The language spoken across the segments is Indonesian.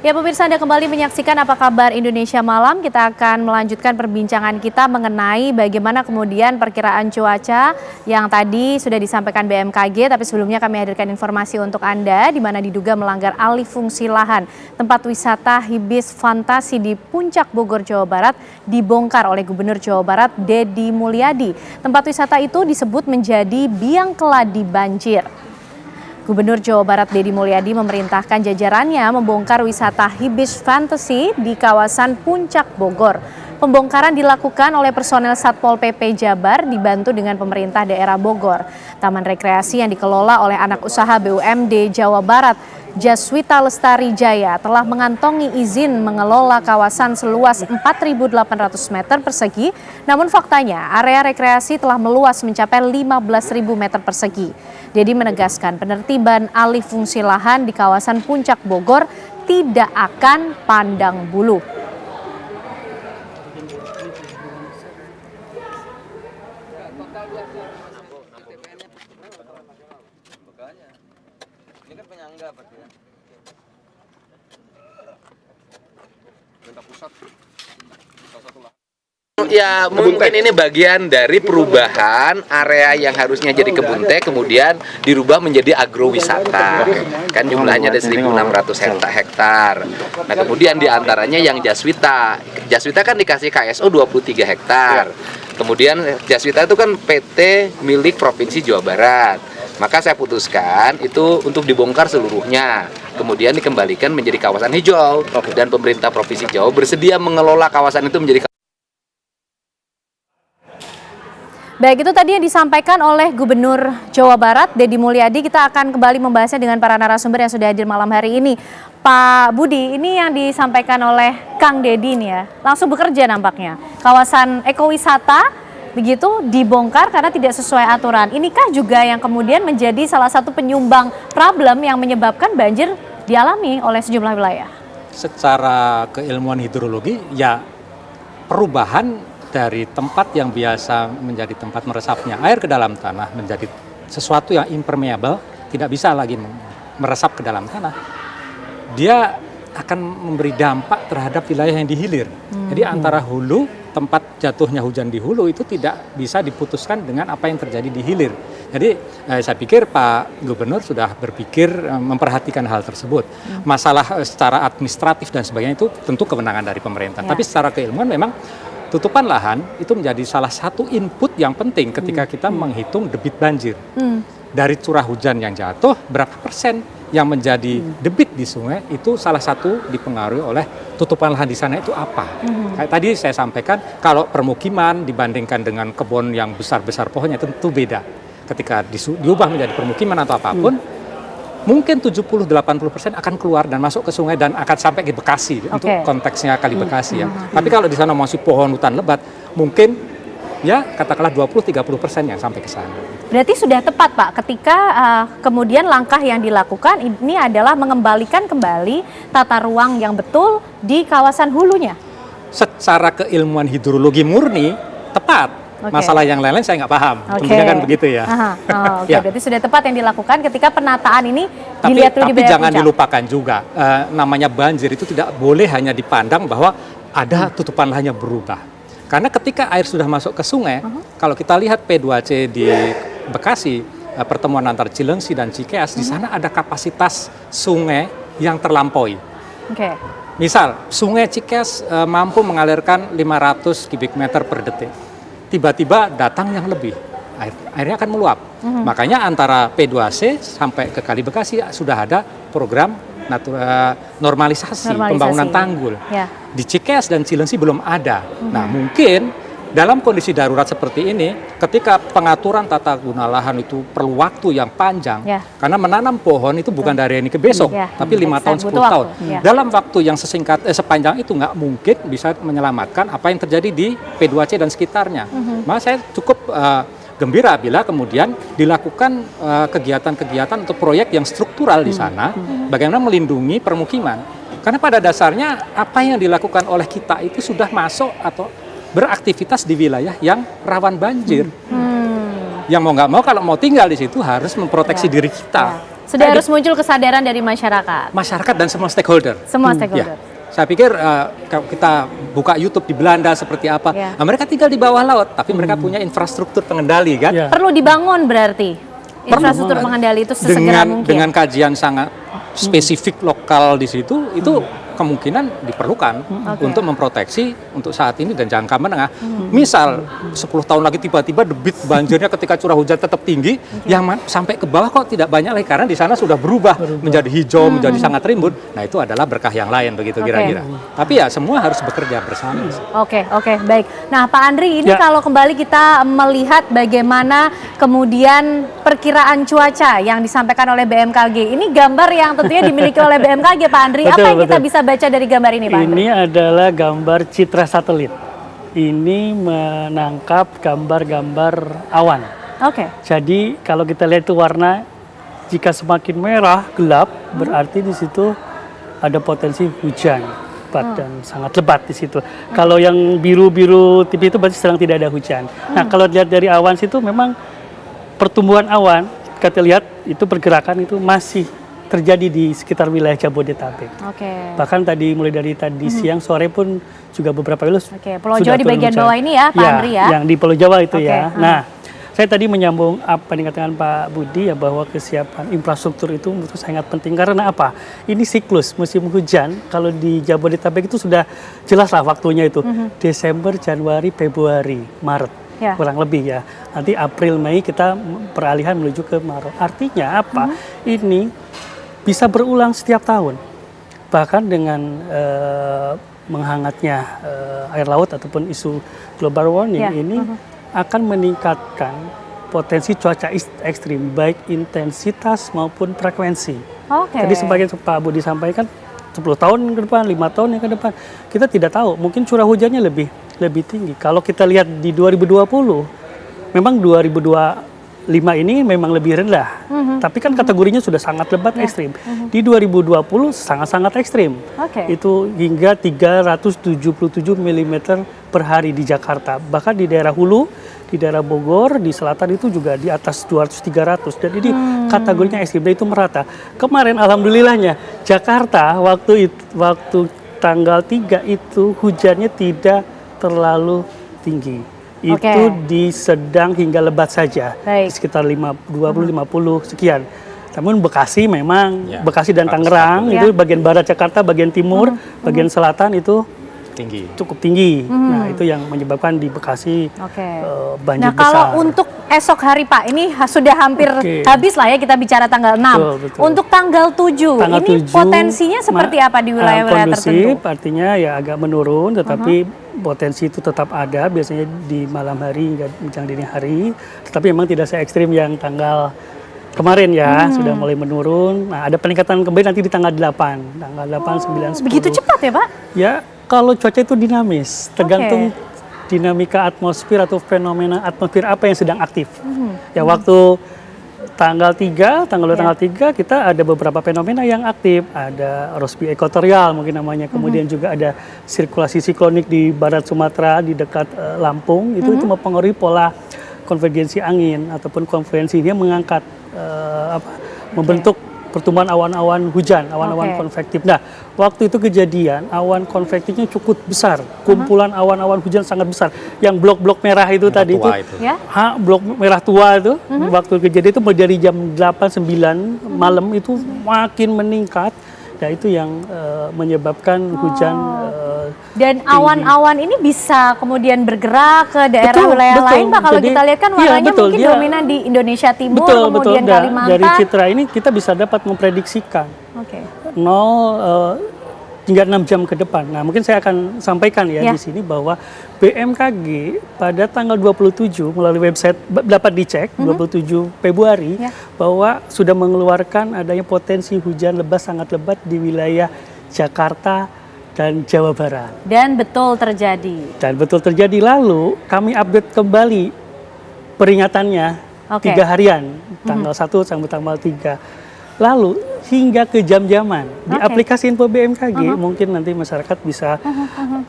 Ya pemirsa, Anda kembali menyaksikan Apa Kabar Indonesia Malam. Kita akan melanjutkan perbincangan kita mengenai bagaimana kemudian perkiraan cuaca yang tadi sudah disampaikan BMKG. Tapi sebelumnya kami hadirkan informasi untuk Anda di mana diduga melanggar alih fungsi lahan. Tempat wisata Hibis Fantasi di Puncak Bogor, Jawa Barat dibongkar oleh Gubernur Jawa Barat Deddy Mulyadi. Tempat wisata itu disebut menjadi biang keladi banjir. Gubernur Jawa Barat Deddy Mulyadi memerintahkan jajarannya membongkar wisata Hibis Fantasi di kawasan Puncak Bogor. Pembongkaran dilakukan oleh personel Satpol PP Jabar dibantu dengan pemerintah daerah Bogor. Taman rekreasi yang dikelola oleh anak usaha BUMD Jawa Barat, Jaswita Lestari Jaya, telah mengantongi izin mengelola kawasan seluas 4.800 meter persegi. Namun faktanya area rekreasi telah meluas mencapai 15.000 meter persegi. Deddy menegaskan penertiban alih fungsi lahan di kawasan Puncak Bogor tidak akan pandang bulu. Ini kan penyangga berarti ya. Pemerintah pusat salah satu lah. Ya mungkin ini bagian dari perubahan area yang harusnya jadi kebun teh kemudian dirubah menjadi agrowisata. Kan jumlahnya ada 1.600 hektar. Nah kemudian diantaranya yang Jaswita. Jaswita kan dikasih KSO 23 hektar. Kemudian Jaswita itu kan PT milik Provinsi Jawa Barat. Maka saya putuskan itu untuk dibongkar seluruhnya. Kemudian dikembalikan menjadi kawasan hijau. Dan pemerintah Provinsi Jawa bersedia mengelola kawasan itu menjadi. Baik, itu tadi yang disampaikan oleh Gubernur Jawa Barat Deddy Mulyadi. Kita akan kembali membahasnya dengan para narasumber yang sudah hadir malam hari ini. Pak Budi, ini yang disampaikan oleh Kang Deddy nih ya, langsung bekerja nampaknya. Kawasan ekowisata begitu dibongkar karena tidak sesuai aturan. Inikah juga yang kemudian menjadi salah satu penyumbang problem yang menyebabkan banjir dialami oleh sejumlah wilayah? Secara keilmuan hidrologi, ya perubahan dari tempat yang biasa menjadi tempat meresapnya air ke dalam tanah menjadi sesuatu yang impermeable, tidak bisa lagi meresap ke dalam tanah. Dia akan memberi dampak terhadap wilayah yang dihilir. Jadi antara hulu, tempat jatuhnya hujan di hulu itu tidak bisa diputuskan dengan apa yang terjadi di hilir. Jadi saya pikir Pak Gubernur sudah berpikir memperhatikan hal tersebut. Masalah secara administratif dan sebagainya itu tentu kewenangan dari pemerintah. Tapi secara keilmuan memang tutupan lahan itu menjadi salah satu input yang penting ketika kita menghitung debit banjir. Dari curah hujan yang jatuh, berapa persen yang menjadi debit di sungai itu salah satu dipengaruhi oleh tutupan lahan di sana itu apa. Kayak tadi saya sampaikan, kalau permukiman dibandingkan dengan kebun yang besar-besar pohonnya tentu beda. Ketika diubah menjadi permukiman atau apapun, mungkin 70-80% akan keluar dan masuk ke sungai dan akan sampai ke Bekasi untuk konteksnya Kali Bekasi ya. Tapi kalau di sana masih pohon hutan lebat, mungkin ya katakanlah 20-30% yang sampai ke sana. Berarti sudah tepat Pak ketika kemudian langkah yang dilakukan ini adalah mengembalikan kembali tata ruang yang betul di kawasan hulunya. Secara keilmuan hidrologi murni tepat. Masalah yang lain-lain saya nggak paham. Tentunya kan begitu ya. Ya. Berarti sudah tepat yang dilakukan ketika penataan ini dilihat dulu di Tapi jangan dilupakan juga, namanya banjir itu tidak boleh hanya dipandang bahwa ada tutupan lahan yang berubah. Karena ketika air sudah masuk ke sungai, kalau kita lihat P2C di Bekasi, pertemuan antar Cilengsi dan Cikeas, di sana ada kapasitas sungai yang terlampaui. Misal, sungai Cikeas mampu mengalirkan 500 kubik meter per detik. Tiba-tiba datang yang lebih, airnya akan meluap. Makanya antara P2C sampai ke Kali Bekasi sudah ada program normalisasi pembangunan tanggul. Di Cikeas dan Cilengsi belum ada. Nah mungkin dalam kondisi darurat seperti ini, ketika pengaturan tata guna lahan itu perlu waktu yang panjang, karena menanam pohon itu bukan dari ini ke besok, tapi 5 tahun, 10 tahun. Dalam waktu yang sepanjang itu nggak mungkin bisa menyelamatkan apa yang terjadi di P2C dan sekitarnya. Maka saya cukup gembira bila kemudian dilakukan kegiatan-kegiatan atau proyek yang struktural di sana, bagaimana melindungi permukiman. Karena pada dasarnya apa yang dilakukan oleh kita itu sudah masuk atau beraktivitas di wilayah yang rawan banjir. Yang mau nggak mau kalau mau tinggal di situ harus memproteksi diri kita. Sudah harus muncul kesadaran dari masyarakat. Masyarakat dan semua stakeholder. Semua stakeholder. Ya. Saya pikir kalau kita buka YouTube di Belanda seperti apa, Ya. mereka tinggal di bawah laut, tapi mereka punya infrastruktur pengendali kan. Ya. Perlu dibangun berarti infrastruktur pengendali itu sesegera mungkin. Dengan kajian sangat spesifik lokal di situ, itu kemungkinan diperlukan untuk memproteksi untuk saat ini dan jangka menengah. Misal 10 tahun lagi tiba-tiba debit banjirnya ketika curah hujan tetap tinggi, yang sampai ke bawah kok tidak banyak lagi karena di sana sudah berubah menjadi hijau, menjadi sangat rimbun. Nah itu adalah berkah yang lain begitu kira-kira. Tapi ya semua harus bekerja bersama. Oke, baik. Nah Pak Andri, ini kalau kembali kita melihat bagaimana kemudian perkiraan cuaca yang disampaikan oleh BMKG, ini gambar yang tentunya dimiliki oleh BMKG Pak Andri. Apa yang kita bisa baca dari gambar ini Pak Andri? Ini adalah gambar citra satelit. Ini menangkap gambar-gambar awan. Oke. Jadi kalau kita lihat itu warna, jika semakin merah gelap, berarti di situ ada potensi hujan dan sangat lebat di situ. Kalau yang biru-biru tipis itu berarti sedang tidak ada hujan. Nah kalau lihat dari awan situ memang pertumbuhan awan, kita lihat itu pergerakan itu masih terjadi di sekitar wilayah Jabodetabek. Bahkan mulai dari tadi siang sore pun juga beberapa wilayah. Pulau Jawa di bagian bawah ini ya Pak Andri ya. Yang di Pulau Jawa itu ya. Nah, saya tadi menyambung apa yang dikatakan Pak Budi ya, bahwa kesiapan infrastruktur itu menurut saya sangat penting karena apa? Ini siklus musim hujan kalau di Jabodetabek itu sudah jelas lah waktunya itu. Desember, Januari, Februari, Maret. Kurang lebih ya. Nanti April, Mei kita peralihan menuju ke Maret. Artinya apa? Ini bisa berulang setiap tahun. Bahkan dengan menghangatnya air laut ataupun isu global warming ini akan meningkatkan potensi cuaca ekstrim, baik intensitas maupun frekuensi. Jadi sebagai Pak Budi sampaikan, 10 tahun ke depan, 5 tahun yang ke depan, kita tidak tahu, mungkin curah hujannya lebih tinggi. Kalau kita lihat di 2020, memang 2025 ini memang lebih rendah. Tapi kan kategorinya sudah sangat lebat ekstrim. Di 2020 sangat-sangat ekstrim. Itu hingga 377 mm per hari di Jakarta. Bahkan di daerah hulu, di daerah Bogor, di selatan itu juga di atas 200-300. Dan ini kategorinya ekstrim, dan itu merata. Kemarin alhamdulillahnya Jakarta waktu tanggal 3 itu hujannya tidak terlalu tinggi. Itu di sedang hingga lebat saja, sekitar 20-50 sekian. Namun Bekasi memang, Bekasi dan Tangerang itu bagian barat Jakarta, bagian timur, bagian selatan itu cukup tinggi. Nah itu yang menyebabkan di Bekasi banjir besar. Nah kalau untuk esok hari Pak, ini sudah hampir habis lah ya, kita bicara tanggal 6. Untuk tanggal 7, ini potensinya seperti apa di wilayah-wilayah tertentu? Artinya ya agak menurun, tetapi potensi itu tetap ada, biasanya di malam hari hingga menjelang dini hari. Tetapi memang tidak se-ekstrim yang tanggal kemarin ya, sudah mulai menurun. Nah ada peningkatan kembali nanti di tanggal 8, tanggal 8, 9, 10. Begitu cepat ya Pak? Ya, kalau cuaca itu dinamis, tergantung dinamika atmosfer atau fenomena atmosfer apa yang sedang aktif. Ya waktu tanggal 3 kita ada beberapa fenomena yang aktif. Ada Rossby ekuatorial mungkin namanya. Kemudian juga ada sirkulasi siklonik di barat Sumatera di dekat Lampung. Itu mempengaruhi pola konvergensi angin ataupun konvergensi, dia mengangkat membentuk pertumbuhan awan-awan hujan, awan-awan konvektif. Nah, waktu itu kejadian awan konvektifnya cukup besar, kumpulan awan-awan hujan sangat besar. Yang blok-blok merah itu tadi itu, blok merah tua itu, waktu kejadian itu mulai dari jam 8-9 malam itu makin meningkat. Nah, itu yang menyebabkan hujan dan awan-awan ini bisa kemudian bergerak ke daerah wilayah lain Pak. Kalau kita lihat kan warnanya mungkin dominan di Indonesia Timur, kemudian Kalimantan. Dari citra ini kita bisa dapat memprediksikan 0 hingga 6 jam ke depan. Nah, mungkin saya akan sampaikan ya di sini bahwa BMKG pada tanggal 27 melalui website dapat dicek 27 Februari bahwa sudah mengeluarkan adanya potensi hujan lebat sangat lebat di wilayah Jakarta dan Jawa Barat. Dan betul terjadi. Lalu kami update kembali peringatannya 3 harian, tanggal 1 sampai tanggal 3. Lalu hingga ke jam-jaman di aplikasi Info BMKG mungkin nanti masyarakat bisa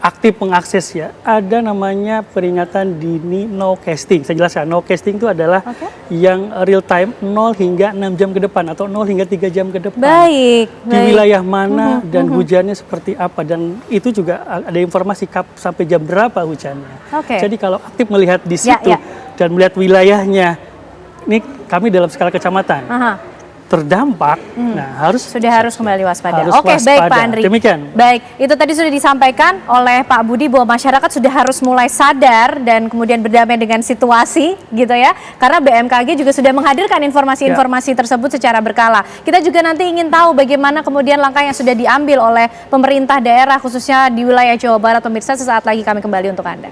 aktif mengakses ya. Ada namanya peringatan dini no casting. Saya jelaskan, no casting itu adalah yang real time 0 hingga 6 jam ke depan atau 0 hingga 3 jam ke depan. Baik. Di wilayah mana dan hujannya seperti apa, dan itu juga ada informasi sampai jam berapa hujannya. Jadi kalau aktif melihat di situ dan melihat wilayahnya, ini kami dalam skala kecamatan. Terdampak, nah harus kembali waspada. Oke, baik Pak Andri. Demikian. Baik, itu tadi sudah disampaikan oleh Pak Budi bahwa masyarakat sudah harus mulai sadar dan kemudian berdamai dengan situasi, gitu ya. Karena BMKG juga sudah menghadirkan informasi-informasi tersebut secara berkala. Kita juga nanti ingin tahu bagaimana kemudian langkah yang sudah diambil oleh pemerintah daerah khususnya di wilayah Jawa Barat. Pemirsa, sesaat lagi kami kembali untuk Anda.